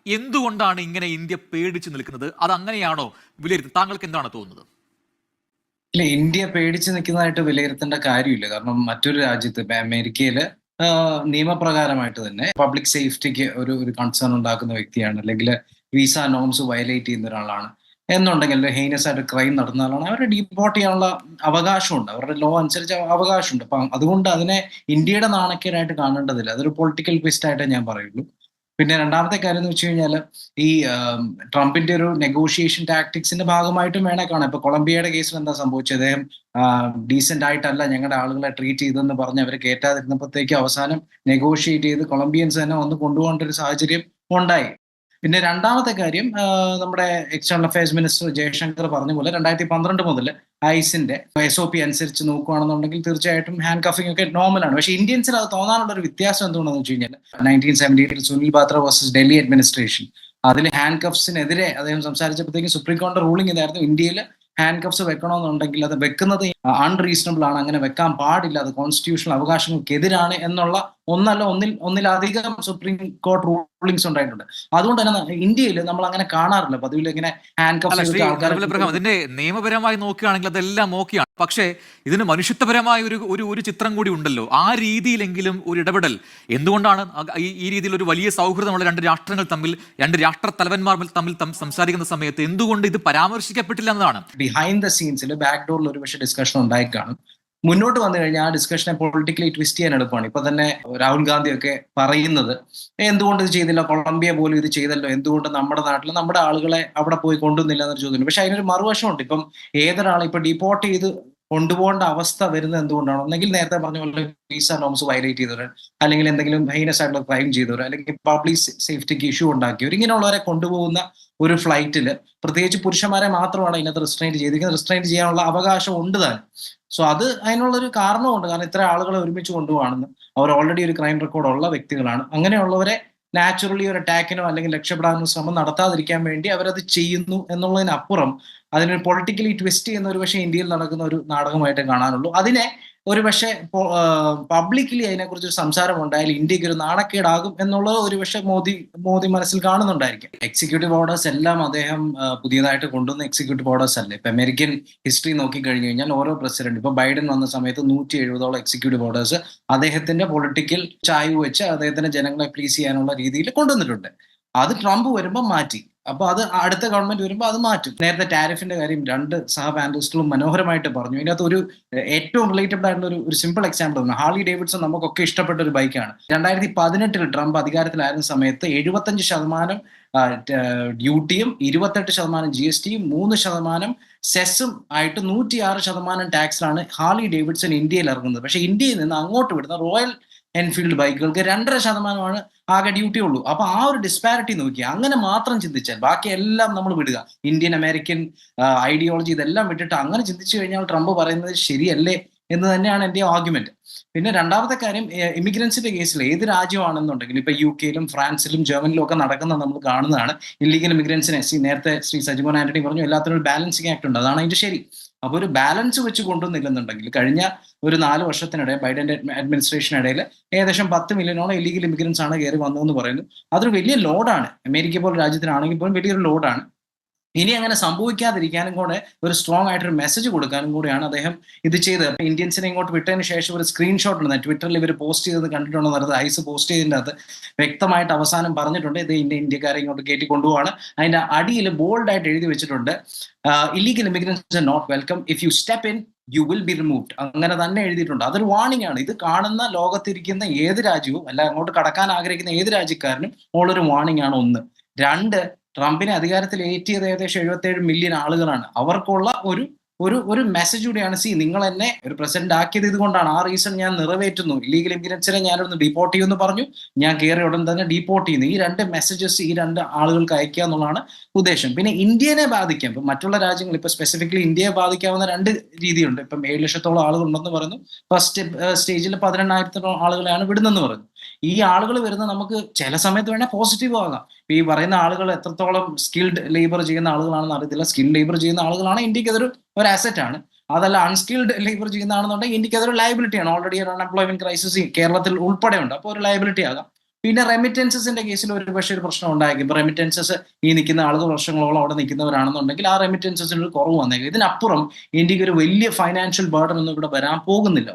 എന്തുകൊണ്ടാണ് ഇങ്ങനെ ഇന്ത്യ പേടിച്ചു നിൽക്കുന്നത്? അത് അങ്ങനെയാണോ വിലയിരുത്തുന്നത്? താങ്കൾക്ക് എന്താണ് തോന്നുന്നത്? ഇല്ല, ഇന്ത്യ പേടിച്ച് നിൽക്കുന്നതായിട്ട് വിലയിരുത്തേണ്ട കാര്യമില്ല. കാരണം മറ്റൊരു രാജ്യത്ത് ഇപ്പൊ അമേരിക്കയില് നിയമപ്രകാരമായിട്ട് തന്നെ പബ്ലിക് സേഫ്റ്റിക്ക് ഒരു കൺസേൺ ഉണ്ടാക്കുന്ന വ്യക്തിയാണ്, അല്ലെങ്കിൽ വിസ നോംസ് വയലേറ്റ് ചെയ്യുന്ന ഒരാളാണ് എന്നുണ്ടെങ്കിൽ, ഹെയിനസ് ആയിട്ട് ക്രൈം നടത്തുന്ന ആളാണ്, അവരെ ഡീപ്പോർട്ട് ചെയ്യാനുള്ള അവകാശമുണ്ട്. അവരുടെ ലോ അനുസരിച്ച് അവകാശമുണ്ട്. അപ്പൊ അതുകൊണ്ട് അതിനെ ഇന്ത്യയുടെ നാണക്കേടായിട്ട് കാണേണ്ടതില്ല. അതൊരു പൊളിറ്റിക്കൽ ട്വിസ്റ്റ് ആയിട്ടേ ഞാൻ പറയുള്ളൂ. പിന്നെ രണ്ടാമത്തെ കാര്യം എന്ന് വെച്ച് കഴിഞ്ഞാൽ, ഈ ട്രംപിന്റെ ഒരു നെഗോഷിയേഷൻ ടാക്ടിക്സിന്റെ ഭാഗമായിട്ടും വേണേ കാണാം. ഇപ്പൊ കൊളംബിയയുടെ കേസിൽ എന്താ സംഭവിച്ചത്? അദ്ദേഹം ഡീസെന്റ് ആയിട്ടല്ല ഞങ്ങളുടെ ആളുകളെ ട്രീറ്റ് ചെയ്തെന്ന് പറഞ്ഞ് അവരെ കയറ്റാതിരുന്നപ്പോഴത്തേക്കും അവസാനം നെഗോഷിയേറ്റ് ചെയ്ത് കൊളംബിയൻസ് തന്നെ വന്ന് കൊണ്ടുപോകേണ്ട ഒരു സാഹചര്യം ഉണ്ടായി. പിന്നെ രണ്ടാമത്തെ കാര്യം, നമ്മുടെ എക്സ്റ്റേണൽ അഫയേഴ്സ് മിനിസ്റ്റർ ജയശങ്കർ പറഞ്ഞ പോലെ 2012 മുതൽ ഐസിന്റെ SOP അനുസരിച്ച് നോക്കുകയാണെന്നുണ്ടെങ്കിൽ തീർച്ചയായിട്ടും ഹാൻഡ് കഫിംഗ് ഒക്കെ നോർമലാണ്. പക്ഷേ ഇന്ത്യൻസിൽ അത് തോന്നാനുള്ള ഒരു വ്യത്യാസം എന്തുകൊണ്ടാണെന്ന് വെച്ച് കഴിഞ്ഞാൽ, 1978 സുനിൽ ബാത്ര വേഴ്സസ് ഡൽഹി അഡ്മിനിസ്ട്രേഷൻ, അതിൽ ഹാൻഡ് കഫ്സിനെതിരെ അദ്ദേഹം സംസാരിച്ചപ്പോഴത്തേക്കും സുപ്രീം കോടതി റൂളിംഗ് ഇതായിരുന്നു: ഇന്ത്യയിൽ ഹാൻഡ് കഫ്സ് വെക്കണമെന്നുണ്ടെങ്കിൽ അത് വെക്കുന്നത് അൺറീസണബിൾ ആണ്, അങ്ങനെ വെക്കാൻ പാടില്ല, അത് കോൺസ്റ്റിറ്റ്യൂഷണൽ അവകാശങ്ങൾക്കെതിരാണ് എന്നുള്ള ഒന്നിലധികം സുപ്രീം കോടതി റൂളിംഗ്സ് ഉണ്ടായിട്ടുണ്ട്. അതുകൊണ്ട് തന്നെ ഇന്ത്യയിൽ നമ്മൾ അങ്ങനെ കാണാറില്ല പതിവിൽ ഇങ്ങനെ ഹാൻഡ് കഫ് അല്ല, ശ്രീ ചെയ്തിട്ട് ആൾക്കാരെ. നർമൽ ഇബ്രാഹിം, അതിന്റെ നിയമപരമായി നോക്കുകയാണെങ്കിൽ അതെല്ലാം ഓക്കെയാണ്. പക്ഷേ ഇതിന് മനുഷ്യത്വപരമായ ഒരു ഒരു ഒരു ചിത്രം കൂടി ഉണ്ടല്ലോ. ആ രീതിയിലെങ്കിലും ഒരു ഇടപെടൽ എന്തുകൊണ്ടാണ്? ഈ രീതിയിൽ ഒരു വലിയ സൗഹൃദമുള്ള രണ്ട് രാഷ്ട്രങ്ങൾ തമ്മിൽ, രണ്ട് രാഷ്ട്ര തലവന്മാർ തമ്മിൽ സംസാരിക്കുന്ന സമയത്ത് എന്തുകൊണ്ട് ഇത് പരാമർശിക്കപ്പെട്ടില്ല എന്നതാണ്. ബിഹൈൻഡ് ദ സീൻസിൽ ബാക്ക് ഡോറിൽ ഒരു പക്ഷേ ഡിസ്കഷൻ ഉണ്ടായി കാണും. മുന്നോട്ട് വന്നു കഴിഞ്ഞാൽ ആ ഡിസ്കഷനെ പൊളിറ്റിക്കലി ട്വിസ്റ്റ് ചെയ്യാൻ എളുപ്പമാണ്. ഇപ്പൊ തന്നെ രാഹുൽ ഗാന്ധി ഒക്കെ പറയുന്നത്, എന്തുകൊണ്ട് ഇത് ചെയ്തില്ല, കൊളംബിയ പോലും ഇത് ചെയ്തല്ലോ, എന്തുകൊണ്ട് നമ്മുടെ നാട്ടിൽ നമ്മുടെ ആളുകളെ അവിടെ പോയി കൊണ്ടുവന്നില്ല എന്നൊരു ചോദ്യം. പക്ഷെ അതിനൊരു മറുവശമുണ്ട്. ഇപ്പം ഏതൊരാളെ ഇപ്പൊ ഡിപ്പോർട്ട് ചെയ്ത് കൊണ്ടുപോകേണ്ട അവസ്ഥ വരുന്നത് എന്തുകൊണ്ടാണ്? ഒന്നെങ്കിൽ നേരത്തെ പറഞ്ഞ പോലെ വിസ നോംസ് വയലേറ്റ് ചെയ്തവർ, അല്ലെങ്കിൽ എന്തെങ്കിലും ഹൈനസ് ആയിട്ടുള്ള ക്രൈം ചെയ്തവർ, അല്ലെങ്കിൽ പബ്ലിക് സേഫ്റ്റിക്ക് ഇഷ്യൂ ഉണ്ടാക്കിയവർ, ഇങ്ങനെയുള്ളവരെ കൊണ്ടുപോകുന്ന ഒരു ഫ്ലൈറ്റിൽ പ്രത്യേകിച്ച് പുരുഷന്മാരെ മാത്രമാണ് ഇതിനകത്ത് റിസ്ട്രെയിൻ ചെയ്തിരിക്കുന്നത്. റിസ്ട്രെയിൻ ചെയ്യാനുള്ള അവകാശം ഉണ്ട് താൻ. സോ അത് അതിനുള്ളൊരു കാരണമുണ്ട്. കാരണം ഇത്ര ആളുകളെ ഒരുമിച്ച് കൊണ്ടുപോകണമെന്ന്, അവർ ഓൾറെഡി ഒരു ക്രൈം റെക്കോർഡ് ഉള്ള വ്യക്തികളാണ്. അങ്ങനെയുള്ളവരെ നാച്ചുറലി ഒരു അറ്റാക്കിനോ അല്ലെങ്കിൽ രക്ഷപ്പെടാനോ ശ്രമം നടത്താതിരിക്കാൻ വേണ്ടി അവരത് ചെയ്യുന്നു എന്നുള്ളതിനപ്പുറം അതിനൊരു പൊളിറ്റിക്കലി ട്വിസ്റ്റ് ചെയ്യുന്ന ഒരു പക്ഷേ ഇന്ത്യയിൽ നടക്കുന്ന ഒരു നാടകമായിട്ട് കാണാനുള്ളൂ. അതിനെ ഒരു പക്ഷേ പബ്ലിക്കലി അതിനെക്കുറിച്ച് ഒരു സംസാരം ഉണ്ടായാൽ ഇന്ത്യക്ക് ഒരു നാണക്കേടാകും എന്നുള്ളത് ഒരു പക്ഷേ മോദി മനസ്സിൽ കാണുന്നുണ്ടായിരിക്കും. എക്സിക്യൂട്ടീവ് ഓർഡേഴ്സ് എല്ലാം അദ്ദേഹം പുതിയതായിട്ട് കൊണ്ടുവന്ന എക്സിക്യൂട്ടീവ് ഓർഡേഴ്സ് അല്ലേ. ഇപ്പൊ അമേരിക്കൻ ഹിസ്റ്ററി നോക്കിക്കഴിഞ്ഞു കഴിഞ്ഞാൽ ഓരോ പ്രസിഡന്റ്, ഇപ്പൊ ബൈഡൻ വന്ന സമയത്ത് 170ഓളം എക്സിക്യൂട്ടീവ് ഓർഡേഴ്സ് അദ്ദേഹത്തിന്റെ പൊളിറ്റിക്കൽ ചായ്വ് വെച്ച് അദ്ദേഹത്തിന്റെ ജനങ്ങളെ പ്ലീസ് ചെയ്യാനുള്ള രീതിയിൽ കൊണ്ടുവന്നിട്ടുണ്ട്. അത് ട്രംപ് വരുമ്പോൾ മാറ്റി. അപ്പൊ അത് അടുത്ത ഗവൺമെന്റ് വരുമ്പോൾ അത് മാറ്റും. നേരത്തെ ടാരിഫിന്റെ കാര്യം രണ്ട് സഹ പാനലിസ്റ്റുകളും മനോഹരമായിട്ട് പറഞ്ഞു. ഇതിനകത്ത് ഒരു ഏറ്റവും റിലേറ്റബിൾ ആയിട്ടുള്ള ഒരു സിമ്പിൾ എക്സാമ്പിൾ ആണ്. ഹാർലി ഡേവിഡ്സൺ നമുക്കൊക്കെ ഇഷ്ടപ്പെട്ട ഒരു ബൈക്കാണ്. 2018 ട്രംപ് അധികാരത്തിലായിരുന്ന സമയത്ത് 75% ഡ്യൂട്ടിയും 28% GSTയും 3% സെസ്സും ആയിട്ട് 106% ടാക്സിലാണ് ഹാർലി ഡേവിഡ്സൺ ഇന്ത്യയിൽ ഇറങ്ങുന്നത്. പക്ഷെ ഇന്ത്യയിൽ നിന്ന് അങ്ങോട്ട് വിടുന്ന റോയൽ എൻഫീൽഡ് ബൈക്കുകൾക്ക് 2.5% ആകെ ഡ്യൂട്ടി ഉള്ളൂ. അപ്പൊ ആ ഒരു ഡിസ്പാരിറ്റി നോക്കിയാൽ, അങ്ങനെ മാത്രം ചിന്തിച്ചാൽ, ബാക്കി എല്ലാം നമ്മൾ വിടുക, ഇന്ത്യൻ അമേരിക്കൻ ഐഡിയോളജി ഇതെല്ലാം വിട്ടിട്ട് അങ്ങനെ ചിന്തിച്ചു കഴിഞ്ഞാൽ ട്രംപ് പറയുന്നത് ശരിയല്ലേ എന്ന് തന്നെയാണ് എൻ്റെ ആർഗ്യുമെന്റ്. പിന്നെ രണ്ടാമത്തെ കാര്യം, ഇമിഗ്രൻസിന്റെ കേസിൽ ഏത് രാജ്യമാണെന്നുണ്ടെങ്കിലും, ഇപ്പൊ UK-യിലും ഫ്രാൻസിലും ജർമ്മനിലും ഒക്കെ നടക്കുന്നത് നമ്മൾ കാണുന്നതാണ്. ഇല്ലീഗൽ ഇമിഗ്രൻസിനെ നേരത്തെ ശ്രീ സജിമോൻ ആന്റണി പറഞ്ഞു, എല്ലാത്തിനും ഒരു ബാലൻസിങ് ആക്ട് ഉണ്ട്. അതാണ് അതിന്റെ ശരി. അപ്പൊ ഒരു ബാലൻസ് വെച്ച് കൊണ്ടുവന്നില്ലെന്നുണ്ടെങ്കിൽ, കഴിഞ്ഞ ഒരു 4 വർഷത്തിനിടെ ബൈഡന്റെ അഡ്മിനിസ്ട്രേഷനിടയിൽ ഏകദേശം 10 മില്യണോളം ഇല്ലീഗൽ ഇമിഗ്രൻസ് ആണ് കയറി വന്നതെന്ന് പറയുന്നു. അതൊരു വലിയ ലോഡാണ്. അമേരിക്ക പോലെ രാജ്യത്തിനാണെങ്കിൽ പോലും വലിയൊരു ലോഡാണ്. ഇനി അങ്ങനെ സംഭവിക്കാതിരിക്കാനും കൂടെ ഒരു സ്ട്രോങ് ആയിട്ടൊരു മെസ്സേജ് കൊടുക്കാനും കൂടെയാണ് അദ്ദേഹം ഇത് ചെയ്തത്. ഇന്ത്യൻസിനെ ഇങ്ങോട്ട് വിട്ടതിന് ശേഷം ഒരു സ്ക്രീൻഷോട്ട് ഉണ്ട്, ട്വിറ്ററിൽ ഇവർ പോസ്റ്റ് ചെയ്തത് കണ്ടിട്ടുണ്ടെന്ന് പറയുന്നത്. ഐസ് പോസ്റ്റ് ചെയ്തതിൻ്റെ അത് വ്യക്തമായിട്ട് അവസാനം പറഞ്ഞിട്ടുണ്ട്, ഇത് ഇന്ത്യക്കാരെ ഇങ്ങോട്ട് കയറ്റി കൊണ്ടുപോവാണ്. അതിന്റെ അടിയിൽ ബോൾഡായിട്ട് എഴുതി വെച്ചിട്ടുണ്ട്, illegal immigrants are not welcome, if you step in you will be removed. അങ്ങനെ തന്നെ എഴുതിയിട്ടുണ്ട്. അതൊരു വാർണിംഗ് ആണ്. ഇത് കാണുന്ന ലോകത്തിരിക്കുന്ന ഏത് രാജ്യവും, അല്ല അങ്ങോട്ട് കടക്കാൻ ആഗ്രഹിക്കുന്ന ഏത് രാജ്യക്കാരനും ഉള്ളൊരു വാർണിംഗ് ആണ്. ഒന്ന്. രണ്ട്, ട്രംപിനെ അധികാരത്തിൽ ഏറ്റിയത് ഏകദേശം 77 മില്യൺ ആളുകളാണ്. അവർക്കുള്ള ഒരു മെസ്സേജ് കൂടിയാണ്, നിങ്ങൾ എന്നെ ഒരു പ്രസിഡന്റ് ആക്കിയത് ഇതുകൊണ്ടാണ്, ആ റീസൺ ഞാൻ നിറവേറ്റുന്നു, ഇല്ലീഗൽ ഇമിഗ്രൻസിനെ ഞാനൊന്ന് ഡീപ്പോർട്ട് ചെയ്യുമെന്ന് പറഞ്ഞു, ഞാൻ കയറിയ ഉടൻ തന്നെ ഡീപ്പോർട്ട് ചെയ്യുന്നു. ഈ 2 മെസ്സേജസ് ഈ 2 ആളുകൾക്ക് അയക്കുക എന്നുള്ളതാണ് ഉദ്ദേശം. പിന്നെ ഇന്ത്യനെ ബാധിക്കാം. ഇപ്പം മറ്റുള്ള രാജ്യങ്ങൾ, ഇപ്പൊ സ്പെസിഫിക്കലി ഇന്ത്യയെ ബാധിക്കാവുന്ന 2 രീതിയുണ്ട്. ഇപ്പം 7 ലക്ഷത്തോളം ആളുകൾ ഉണ്ടെന്ന് പറയുന്നു. ഫസ്റ്റ് സ്റ്റേജിൽ 18,000 ആളുകളെയാണ് വിടുന്നെന്ന് പറയുന്നു. ഈ ആളുകൾ വരുന്ന നമുക്ക് ചില സമയത്ത് വേണേൽ പോസിറ്റീവ് ആകാം. ഈ പറയുന്ന ആളുകൾ എത്രത്തോളം സ്കിൽഡ് ലേബർ ചെയ്യുന്ന ആളുകളാണെന്ന് അറിയത്തില്ല. സ്കിൽഡ് ലേബർ ചെയ്യുന്ന ആളുകളാണ് ഇന്ത്യക്ക് അതൊരു അസറ്റ് ആണ്. അതല്ല അൺസ്കിൽഡ് ലേബർ ചെയ്യുന്നതാണെന്നുണ്ടെങ്കിൽ ഇന്ത്യക്ക് അതൊരു ലയബിലിറ്റി ആണ്. ഓൾറെഡി ഒരു അൺഎംപ്ലോയ്മെന്റ് ക്രൈസിസ് കേരളത്തിൽ ഉൾപ്പെടെ ഉണ്ട്. അപ്പോൾ ഒരു ലയബിലിറ്റി ആകാം. പിന്നെ റെമിറ്റൻസസിന്റെ കേസിൽ ഒരു പക്ഷേ ഒരു പ്രശ്നം ഉണ്ടായേക്കും. ഇപ്പൊ റെമിറ്റൻസസ് ഈ നിൽക്കുന്ന ആളുകൾ വർഷങ്ങളോളം അവിടെ നിൽക്കുന്നവരാണെന്നുണ്ടെങ്കിൽ ആ റെമിറ്റൻസസിന് ഒരു കുറവ് വന്നേക്കും. ഇതിനപ്പുറം ഇന്ത്യക്ക് ഒരു വലിയ ഫൈനാൻഷ്യൽ ബർഡൻ ഒന്നും ഇവിടെ വരാൻ പോകുന്നില്ല.